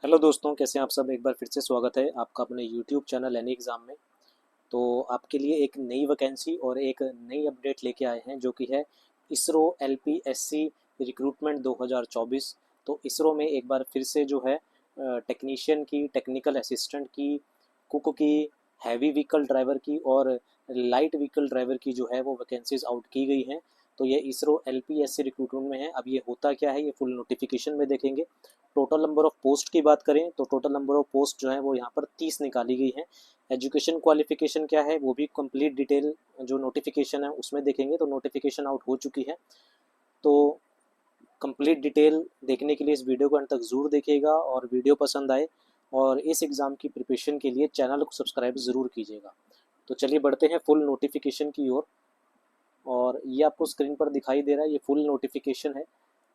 Hello दोस्तों, कैसे हैं आप सब। एक बार फिर से स्वागत है आपका अपने यूट्यूब चैनल एनी एग्ज़ाम में। तो आपके लिए एक नई वैकेंसी और एक नई अपडेट लेके आए हैं जो कि है इसरो एलपीएससी रिक्रूटमेंट 2024। तो इसरो में एक बार फिर से जो है टेक्नीशियन की, टेक्निकल असिस्टेंट की, कुक की, हैवी व्हीकल ड्राइवर की और लाइट व्हीकल ड्राइवर की जो है वो वैकेंसीज आउट की गई हैं। तो ये इसरो एलपीएससी रिक्रूटमेंट में है। अब ये होता क्या है, ये फुल नोटिफिकेशन में देखेंगे। टोटल नंबर ऑफ पोस्ट की बात करें तो टोटल नंबर ऑफ पोस्ट जो है वो यहाँ पर 30 निकाली गई है। एजुकेशन क्वालिफिकेशन क्या है वो भी कंप्लीट डिटेल जो नोटिफिकेशन है उसमें देखेंगे। तो नोटिफिकेशन आउट हो चुकी है, तो कंप्लीट डिटेल देखने के लिए इस वीडियो को अंत तक ज़रूर देखिएगा। और वीडियो पसंद आए और इस एग्ज़ाम की प्रिपरेशन के लिए चैनल को सब्सक्राइब ज़रूर कीजिएगा। तो चलिए बढ़ते हैं फुल नोटिफिकेशन की ओर। और ये आपको स्क्रीन पर दिखाई दे रहा है, ये फुल नोटिफिकेशन है,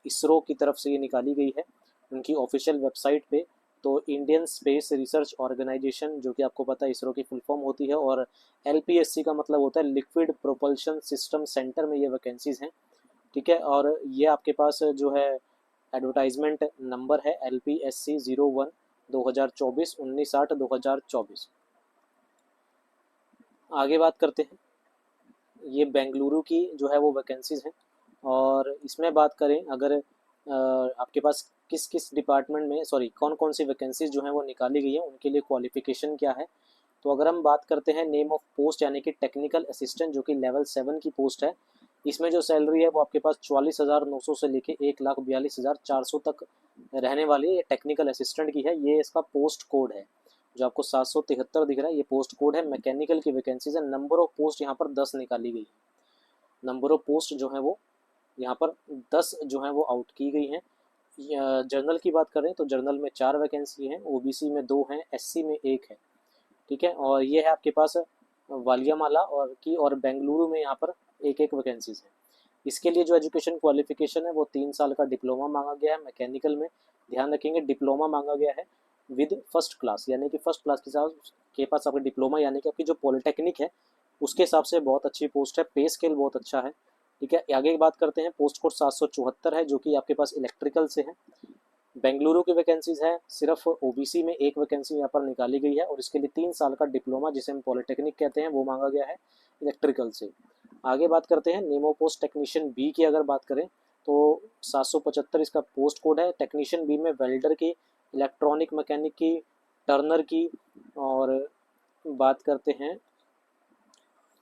इसरो की तरफ से ये निकाली गई है उनकी ऑफिशियल वेबसाइट पे। तो इंडियन स्पेस रिसर्च ऑर्गेनाइजेशन, जो कि आपको पता है इसरो की फुल फॉर्म होती है, और एलपीएससी का मतलब होता है लिक्विड प्रोपल्शन सिस्टम सेंटर में ये वैकेंसीज हैं। ठीक है, और ये आपके पास जो है एडवर्टाइजमेंट नंबर है LPSC 01 2024 19/8 2024। आगे बात करते हैं, ये बेंगलुरु की जो है वो वैकेंसीज हैं। और इसमें बात करें अगर आपके पास किस किस डिपार्टमेंट में, सॉरी, कौन कौन सी वैकेंसीज जो हैं वो निकाली गई हैं, उनके लिए क्वालिफिकेशन क्या है। तो अगर हम बात करते हैं नेम ऑफ पोस्ट यानी कि टेक्निकल असिस्टेंट, जो कि लेवल 7 की पोस्ट है, इसमें जो सैलरी है वो आपके पास 44,900 से लेके 1,42,400 तक रहने वाली है। ये टेक्निकल असिस्टेंट की है, ये इसका पोस्ट कोड है जो आपको 773 दिख रहा है, ये पोस्ट कोड है। मैकेनिकल की वैकेंसीज है। नंबर ऑफ पोस्ट यहाँ पर 10 निकाली गई है। नंबर ऑफ पोस्ट जो है वो यहाँ पर 10 जो है वो आउट की गई हैं। जर्नल की बात करें तो जर्नल में 4 वैकेंसी हैं, ओबीसी में 2 हैं, एससी में 1 है। ठीक है, और ये है आपके पास वालियामाला और बेंगलुरु में यहाँ पर एक एक वैकेंसीज है। इसके लिए जो एजुकेशन क्वालिफिकेशन है वो 3 साल का डिप्लोमा मांगा गया है। मैकेनिकल में ध्यान रखेंगे डिप्लोमा मांगा गया है विद फर्स्ट क्लास, यानी कि फर्स्ट क्लास के साथ के पास आपका डिप्लोमा, यानी कि आपकी जो पॉलिटेक्निक है उसके हिसाब से बहुत अच्छी पोस्ट है, पे स्केल बहुत अच्छा है। ठीक है, आगे की बात करते हैं। पोस्ट कोड 774 है जो कि आपके पास इलेक्ट्रिकल से है। बेंगलुरु की वैकेंसीज है, सिर्फ ओबीसी में एक वैकेंसी यहाँ पर निकाली गई है और इसके लिए 3 साल का डिप्लोमा, जिसे हम पॉलिटेक्निक कहते हैं, वो मांगा गया है इलेक्ट्रिकल से। आगे बात करते हैं नेमो पोस्ट टेक्नीशियन बी की। अगर बात करें तो 775 इसका पोस्ट कोड है। टेक्नीशियन बी में वेल्डर की, इलेक्ट्रॉनिक मैकेनिक की, टर्नर की, और बात करते हैं,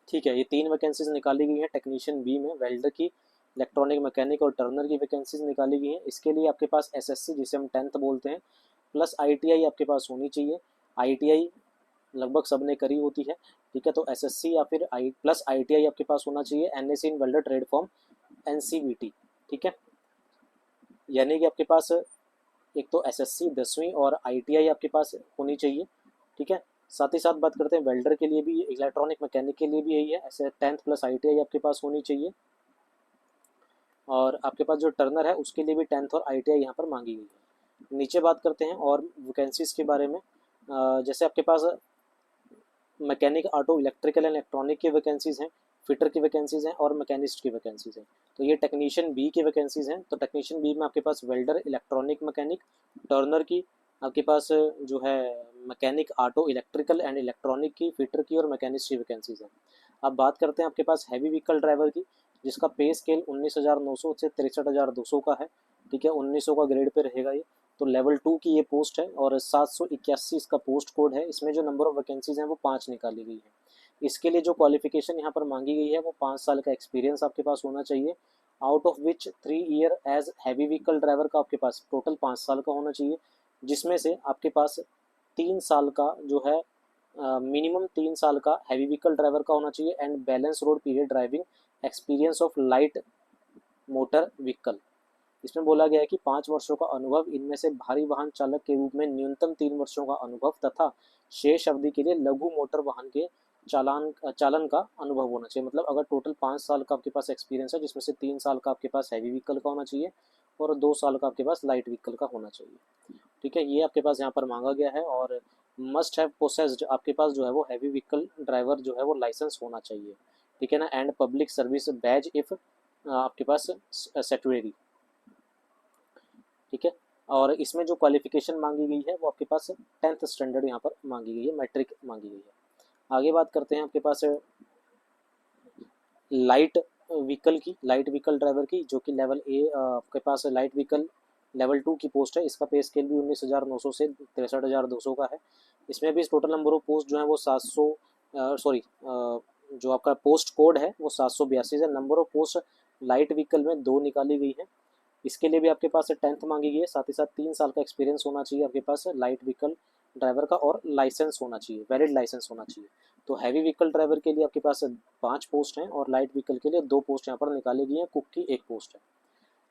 ठीक है, ये 3 वैकेंसीज निकाली गई हैं टेक्नीशियन बी में, वेल्डर की, इलेक्ट्रॉनिक मैकेनिक और टर्नर की वैकेंसीज निकाली गई हैं। इसके लिए आपके पास एसएससी, जिसे हम 10th बोलते हैं, प्लस आईटीआई आपके पास होनी चाहिए। आईटीआई लगभग सब ने करी होती है। ठीक है, तो एसएससी या फिर आई प्लस आईटीआई आपके पास होना चाहिए। एनएससी इन वेल्डर ट्रेड फॉर्म, एनसीवीटी। ठीक है, यानी कि आपके पास एक तो एसएससी 10वीं और आईटीआई आपके पास होनी चाहिए। ठीक है, साथ ही साथ बात करते हैं वेल्डर के लिए भी, इलेक्ट्रॉनिक मैकेनिक के लिए भी यही है, ऐसे 10th प्लस आईटीआई आपके पास होनी चाहिए। और आपके पास जो टर्नर है उसके लिए भी 10th और आईटीआई यहाँ पर मांगी गई है। नीचे बात करते हैं और वैकेंसीज के बारे में। जैसे आपके पास mechanic, auto, electrical and electronic की वैकेंसीज हैं, फिटर की वैकेंसीज हैं और मैकेनिस्ट की वैकेंसीज हैं। तो ये टेक्नीशियन बी की वैकेंसीज हैं। तो टेक्नीशियन बी में आपके पास वेल्डर, इलेक्ट्रॉनिक मैकेनिक, टर्नर की, आपके पास जो है mechanic, auto, electrical and electronic की, फिटर की और मैकेनिस्ट की वैकेंसीज हैं। अब बात करते हैं आपके पास हैवी व्हीकल ड्राइवर की, जिसका पे स्केल 19,900 से 63,200 का है। ठीक है, 1900 का ग्रेड पे रहेगा ये। तो लेवल 2 की ये पोस्ट है और 781 इसका पोस्ट कोड है। इसमें जो नंबर ऑफ वैकेंसीज हैं वो 5 निकाली गई है। इसके लिए जो क्वालिफिकेशन यहाँ पर मांगी गई है वो 5 साल का एक्सपीरियंस आपके पास होना चाहिए, out of which 3 year age heavy vehicle driver का आपके पास टोटल 5 साल का होना चाहिए, जिसमें से आपके पास 3 साल का जो है मिनिमम 3 साल का हैवी व्हीकल ड्राइवर का होना चाहिए and balance road period driving experience of light motor vehicle. इसमें बोला गया है कि 5 वर्षों का अनुभव, इनमें से भारी वाहन चालक के रूप में न्यूनतम 3 वर्षों का अनुभव तथा शेष अवधि के लिए लघु मोटर वाहन के चालन का अनुभव होना चाहिए। मतलब अगर टोटल 5 साल का आपके पास एक्सपीरियंस है, जिसमें से 3 साल का आपके पास हैवी व्हीकल का होना चाहिए और 2 साल का आपके पास लाइट व्हीकल का होना चाहिए। ठीक है, ये आपके पास यहाँ पर मांगा गया है। और मस्ट हैव पोसेस्ड, आपके पास जो है वो हैवी व्हीकल ड्राइवर जो है वो लाइसेंस होना चाहिए। ठीक है ना, and public service badge if आपके पास सेटुरी। ठीक है, और इसमें जो क्वालिफिकेशन मांगी गई है वो आपके पास 10th स्टैंडर्ड यहाँ पर मांगी गई है, मैट्रिक मांगी गई है। आगे बात करते हैं आपके पास लाइट व्हीकल की, लाइट व्हीकल ड्राइवर की, जो कि लेवल ए आपके पास लाइट व्हीकल लेवल 2 की पोस्ट है। इसका पे स्केल भी 19,900 से 63,200 का है। इसमें भी टोटल नंबर ऑफ पोस्ट जो है वो 700 सॉरी जो आपका पोस्ट कोड है वो 782 है। Number of post light vehicle में 2 निकाली गई है। इसके लिए भी आपके पास 10th मांगी गई है, साथ ही साथ 3 साल का एक्सपीरियंस होना चाहिए आपके पास लाइट व्हीकल ड्राइवर का, और लाइसेंस होना चाहिए, वैलिड लाइसेंस होना चाहिए। तो हैवी व्हीकल ड्राइवर के लिए आपके पास 5 पोस्ट हैं और लाइट व्हीकल के लिए 2 पोस्ट यहाँ पर निकाली गई हैं, कुक की 1 पोस्ट है।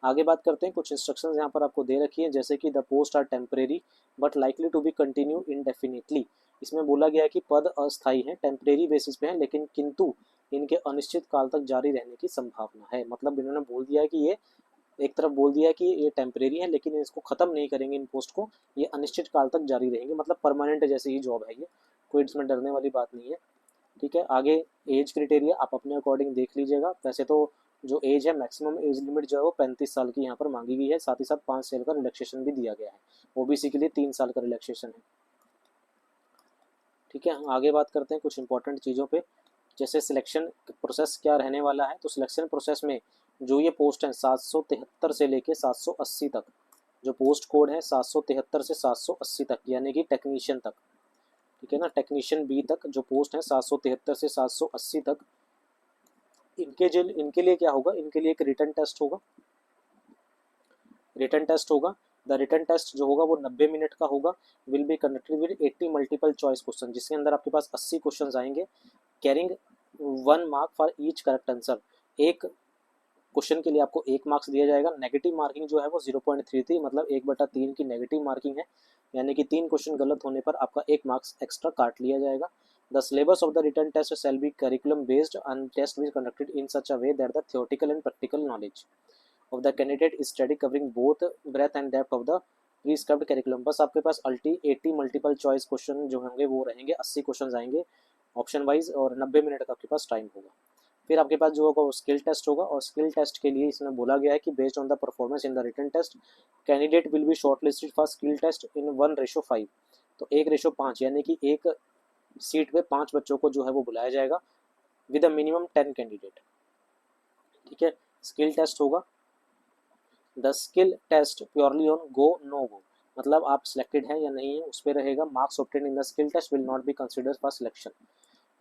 आगे बात करते हैं, कुछ इंस्ट्रक्शंस यहाँ पर आपको दे रखी है, जैसे कि the post are temporary but likely to be continue indefinitely. इसमें बोला गया है कि पद अस्थायी हैं, टेम्परेरी बेसिस पे हैं, लेकिन किंतु इनके अनिश्चित काल तक जारी रहने की संभावना है। मतलब इन्होंने बोल दिया है कि ये एक तरफ बोल दिया है कि ये टेम्परेरी है, लेकिन इसको ख़त्म नहीं करेंगे इन पोस्ट को, ये अनिश्चित काल तक जारी रहेंगे, मतलब परमानेंट जैसे ही जॉब है ये, कोई इसमें डरने वाली बात नहीं है। ठीक है, आगे एज क्राइटेरिया आप अपने अकॉर्डिंग देख लीजिएगा। वैसे तो जो एज है, मैक्सिमम एज लिमिट जो है वो 35 साल की यहाँ पर मांगी गई है, साथ ही साथ 5 साल का रिलैक्सेशन भी दिया गया है। ओबीसी के लिए 3 साल का रिलैक्सेशन है। ठीक है, आगे बात करते हैं कुछ इंपॉर्टेंट चीज़ों पे, जैसे सिलेक्शन प्रोसेस क्या रहने वाला है। तो सिलेक्शन प्रोसेस में जो ये पोस्ट हैं 773 से लेके 780 तक, जो पोस्ट कोड है 773 से 780 तक, यानी कि टेक्नीशियन तक। ठीक है ना, टेक्नीशियन बी तक जो पोस्ट है 773 से 780 तक, इनके लिए क्या होगा, इनके लिए एक रिटन टेस्ट होगा। रिटन टेस्ट होगा, द रिटन टेस्ट जो होगा वो 90 मिनट का होगा। Will be conducted with 80 multiple choice question, जिसके अंदर आपके पास 80 क्वेश्चन आएंगे, carrying 1 mark for each correct answer. एक क्वेश्चन के लिए आपको 1 मार्क्स दिया जाएगा। नेगेटिव मार्किंग जो है वो 0.33, मतलब 1/3 की नेगेटिव मार्किंग है, यानी कि 3 क्वेश्चन गलत होने पर आपका 1 मार्क्स एक्स्ट्रा काट लिया जाएगा। The syllabus of the written test shall be curriculum based and test be conducted in such a way that the theoretical and practical knowledge of the candidate is study covering both breadth and depth of the prescribed curriculum. बस आपके पास 80 multiple choice question जो होंगे वो रहेंगे, 80 question आएंगे option wise, और 90 minute का आपके पास टाइम होगा। फिर आपके पास जो होगा वो स्किल टेस्ट होगा, और स्किल टेस्ट के लिए इसमें बोला गया है कि based on the performance in the written test candidate will be shortlisted for skill test in 1:5। तो 1:5, यानी कि एक सीट पे 5 बच्चों को जो है वो बुलाया जाएगा, विद अ मिनिमम 10 कैंडिडेट। ठीक है, स्किल टेस्ट होगा। The skill test purely on go no go, मतलब आप सिलेक्टेड हैं या नहीं है उस पर रहेगा। Marks obtain in the skill test will not be considered for selection.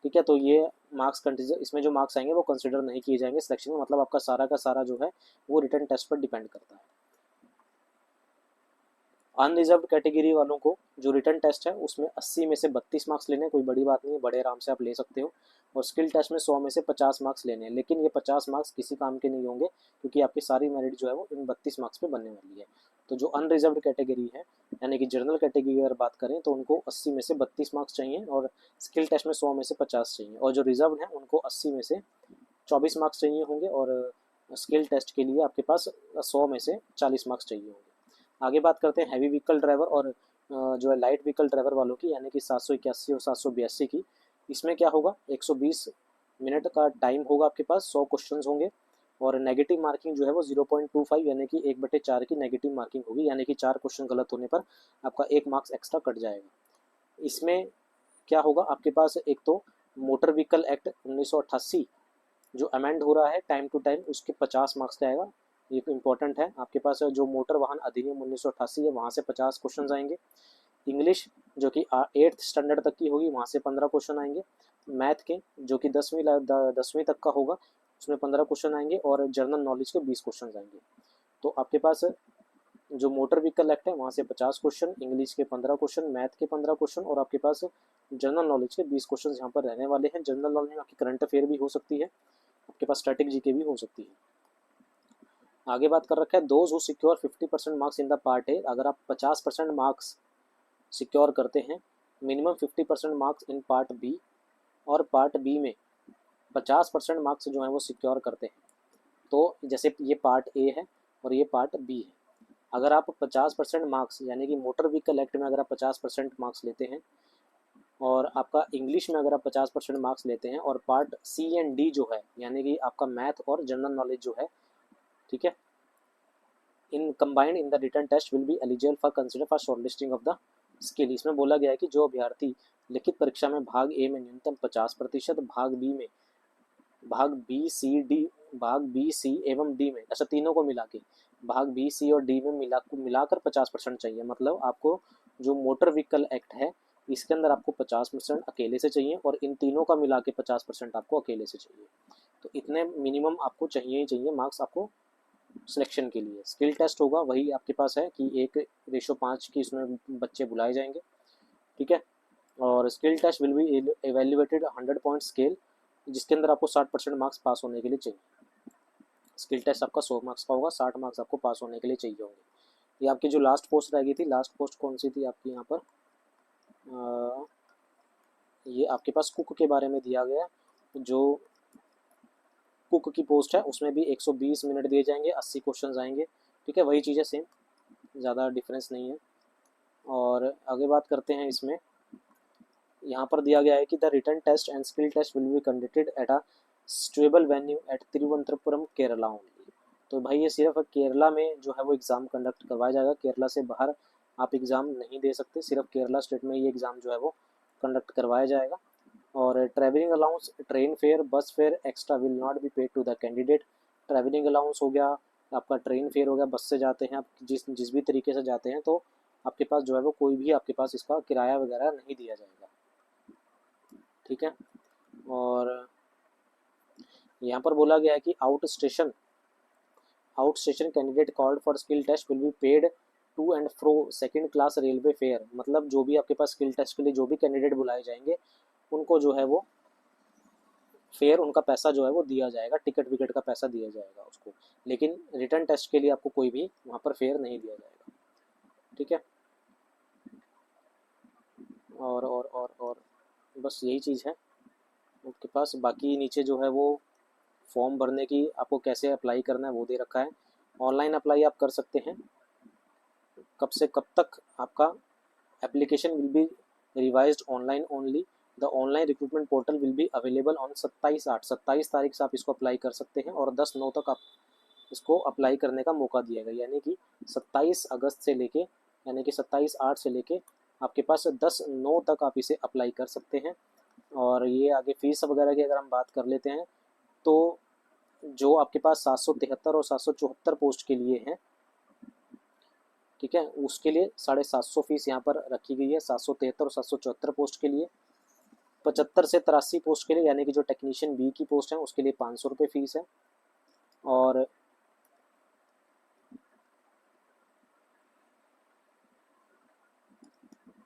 ठीक है, तो ये मार्क्स कंसिडर, इसमें जो मार्क्स आएंगे वो कंसिडर नहीं किए जाएंगे सिलेक्शन में, मतलब आपका सारा का सारा जो है वो रिटन टेस्ट पर डिपेंड करता है। अनरिजर्व कैटेगरी वालों को जो रिटन टेस्ट है उसमें 80 में से 32 मार्क्स लेने, कोई बड़ी बात नहीं है, बड़े आराम से आप ले सकते हो। और स्किल टेस्ट में 100 में से 50 मार्क्स लेने हैं, लेकिन ये 50 मार्क्स किसी काम के नहीं होंगे, क्योंकि आपकी सारी मेरिट जो है वो इन 32 मार्क्स पे बनने वाली है। तो जो अनरिजर्व कैटेगरी है, यानी कि जनरल कैटेगरी की अगर बात करें, तो उनको 80 में से 32 मार्क्स चाहिए, और स्किल टेस्ट में 100 में से 50 चाहिए। और जो रिजर्व है उनको 80 में से 24 मार्क्स चाहिए होंगे, और स्किल टेस्ट के लिए आपके पास 100 में से 40 मार्क्स चाहिए होंगे। आगे बात करते हैं हैवी व्हीकल ड्राइवर और जो है लाइट व्हीकल ड्राइवर वालों की, यानी कि 781 और 782 की। इसमें क्या होगा, 120 मिनट का टाइम होगा आपके पास, 100 क्वेश्चन होंगे, और नेगेटिव मार्किंग जो है वो 0.25, यानी कि 1/4 की नेगेटिव मार्किंग होगी, यानी कि 4 क्वेश्चन गलत होने पर आपका 1 मार्क्स एक्स्ट्रा कट जाएगा। इसमें क्या होगा, आपके पास एक तो मोटर व्हीकल एक्ट 1988 जो अमेंड हो रहा है टाइम टू टाइम, उसके 50 मार्क्स का आएगा। ये इंपॉर्टेंट है। आपके पास जो मोटर वाहन अधिनियम 1988 है वहाँ से 50 क्वेश्चन आएंगे। इंग्लिश जो कि 8th स्टैंडर्ड तक की होगी, वहाँ से 15 क्वेश्चन आएंगे। मैथ के जो कि 10वीं तक का होगा, उसमें 15 क्वेश्चन आएंगे, और जनरल नॉलेज के 20 क्वेश्चन आएंगे। तो आपके पास जो मोटर व्हीकल एक्ट है वहाँ से 50 क्वेश्चन, इंग्लिश के 15 क्वेश्चन, मैथ के 15 क्वेश्चन, और आपके पास जनरल नॉलेज के 20 क्वेश्चन यहाँ पर रहने वाले हैं। जनरल नॉलेज में आपकी करंट अफेयर भी हो सकती है, आपके पास स्टैटिक जीके भी हो सकती है। आगे बात कर रखा है those who secure 50% marks in the part A. अगर आप 50% मार्क्स सिक्योर करते हैं, minimum 50% marks in part B, और पार्ट बी में 50% मार्क्स जो है वो सिक्योर करते हैं, तो जैसे ये पार्ट ए है और ये पार्ट बी है। अगर आप 50% मार्क्स, यानी कि मोटर व्हीकल एक्ट में अगर आप 50% मार्क्स लेते हैं, और आपका इंग्लिश में अगर आप 50% मार्क्स लेते हैं, और पार्ट सी एंड डी जो है, यानी कि आपका मैथ और जनरल नॉलेज जो है, ठीक है, in combined in the written test will be eligible for consider for shortlisting of the skill. इसमें बोला गया है कि जो अभ्यर्थी लिखित परीक्षा में भाग ए में न्यूनतम 50%, भाग बी सी एवं डी में, अच्छा तीनों को मिला के, भाग बी सी और डी में मिलाकर 50% चाहिए। मतलब आपको जो मोटर व्हीकल एक्ट है इसके अंदर आपको 50% अकेले से चाहिए और इन तीनों का मिला के 50% आपको अकेले से चाहिए। तो इतने मिनिमम आपको चाहिए ही चाहिए मार्क्स आपको सिलेक्शन के लिए। स्किल टेस्ट होगा वही आपके पास है कि 1:5 की इसमें बच्चे बुलाए जाएंगे, ठीक है। और skill test will be evaluated 100 point scale, जिसके अंदर आपको 60% मार्क्स पास होने के लिए चाहिए। स्किल टेस्ट आपका 100 मार्क्स का होगा, 60 मार्क्स आपको पास होने के लिए चाहिए होंगे। ये आपकी जो लास्ट पोस्ट रह गई थी, लास्ट पोस्ट कौन सी थी आपकी यहाँ पर, ये आपके पास कुक के बारे में दिया गया। जो कुक की पोस्ट है उसमें भी 120 मिनट दिए जाएंगे, 80 क्वेश्चन आएंगे, ठीक है। वही चीज़ है सेम, ज़्यादा डिफरेंस नहीं है। और आगे बात करते हैं इसमें, यहाँ पर दिया गया है कि the written test and skill test will be conducted at a stable venue at Thiruvananthapuram Kerala only. तो भाई ये सिर्फ केरला में जो है वो एग्ज़ाम कंडक्ट करवाया जाएगा, केरला से बाहर आप एग्ज़ाम नहीं दे सकते, सिर्फ केरला स्टेट में ये एग्ज़ाम जो है वो कंडक्ट करवाया जाएगा। और travelling allowance, train fare, bus fare extra will not be paid to the candidate. Travelling allowance हो गया, आपका ट्रेन फेयर हो गया, बस से जाते हैं आप, जिस भी तरीके से जाते हैं तो आपके पास जो है वो कोई भी आपके पास इसका किराया वगैरह नहीं दिया जाएगा, ठीक है। और यहाँ पर बोला गया है कि out station candidate called for skill test will be paid to and fro second class railway fare. मतलब जो भी आपके पास स्किल टेस्ट के लिए जो भी कैंडिडेट बुलाए जाएंगे उनको जो है वो फेयर, उनका पैसा जो है वो दिया जाएगा, टिकट विकेट का पैसा दिया जाएगा उसको, लेकिन रिटर्न टेस्ट के लिए आपको कोई भी वहाँ पर फेयर नहीं दिया जाएगा, ठीक है। और बस यही चीज़ है आपके पास। बाकी नीचे जो है वो फॉर्म भरने की आपको कैसे अप्लाई करना है वो दे रखा है। ऑनलाइन अप्लाई आप कर सकते हैं। कब से कब तक आपका application will be revised online only. The online recruitment portal will be available on 27 तारीख से आप इसको अप्लाई कर सकते हैं और 10/9 तक आप इसको अप्लाई करने का मौका दिया गया, यानी कि 27 अगस्त से लेके, यानी कि 27/8 से लेके आपके पास 10/9 तक आप इसे अप्लाई कर सकते हैं। और ये आगे फीस वगैरह की अगर हम बात कर लेते हैं तो जो आपके पास 773 और 774 पोस्ट के लिए हैं, ठीक है, उसके लिए 750 फीस यहाँ पर रखी गई है। 773 और 774 पोस्ट के लिए, 75 से 83 पोस्ट के लिए, यानी कि जो टेक्नीशियन बी की पोस्ट है उसके लिए 500 रुपये फीस है। और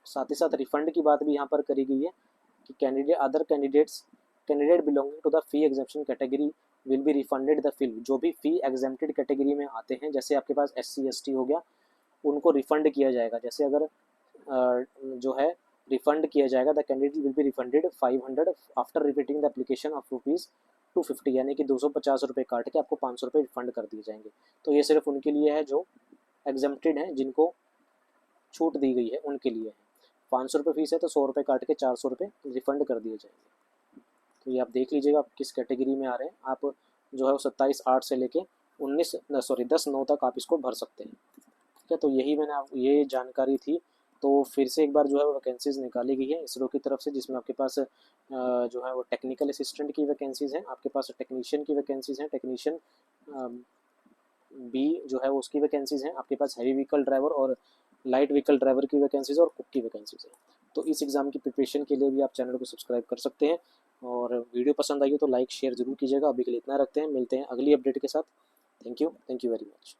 साथ ही साथ रिफंड की बात भी यहाँ पर करी गई है कि candidate belonging to the fee exemption category will be refunded the fee. जो भी फी एग्जेम्प्टेड कैटेगरी में आते हैं, जैसे आपके पास SC ST हो गया, उनको रिफंड किया जाएगा। जैसे अगर जो है रिफंड किया जाएगा, the candidate will be refunded 500 after repeating the application of ₹250, यानी कि 250 रुपये काट के आपको 500 रुपये रिफंड कर दिए जाएंगे। तो ये सिर्फ उनके लिए है जो एग्जेम्प्टेड हैं, जिनको छूट दी गई है उनके लिए है। 500 रुपये फीस है तो 100 रुपये काट के 400 रुपये रिफंड कर दिए जाएंगे। तो ये आप देख लीजिएगा आप किस कैटेगरी में आ रहे हैं। आप जो है वो 27/8 से लेके 10/9 तक आप इसको भर सकते हैं, ठीक है। तो यही मैंने आप ये जानकारी थी। तो फिर से एक बार जो है वो वैकेंसीज़ निकाली गई है इसरो की तरफ से, जिसमें आपके पास जो है वो टेक्निकल असिस्टेंट की वैकेंसीज़ हैं, आपके पास टेक्नीशियन की वैकेंसीज़ हैं, टेक्नीशियन बी जो है उसकी वैकेंसीज़ हैं, आपके पास हैवी व्हीकल ड्राइवर और लाइट व्हीकल ड्राइवर की वैकेंसीज़ और कुक की वैकेंसीज़ हैं। तो इस एग्ज़ाम की प्रिपरेशन के लिए भी आप चैनल को सब्सक्राइब कर सकते हैं। और वीडियो पसंद आई हो तो लाइक शेयर ज़रूर कीजिएगा। अभी के लिए इतना रखते हैं, मिलते हैं अगली अपडेट के साथ। Thank you very much.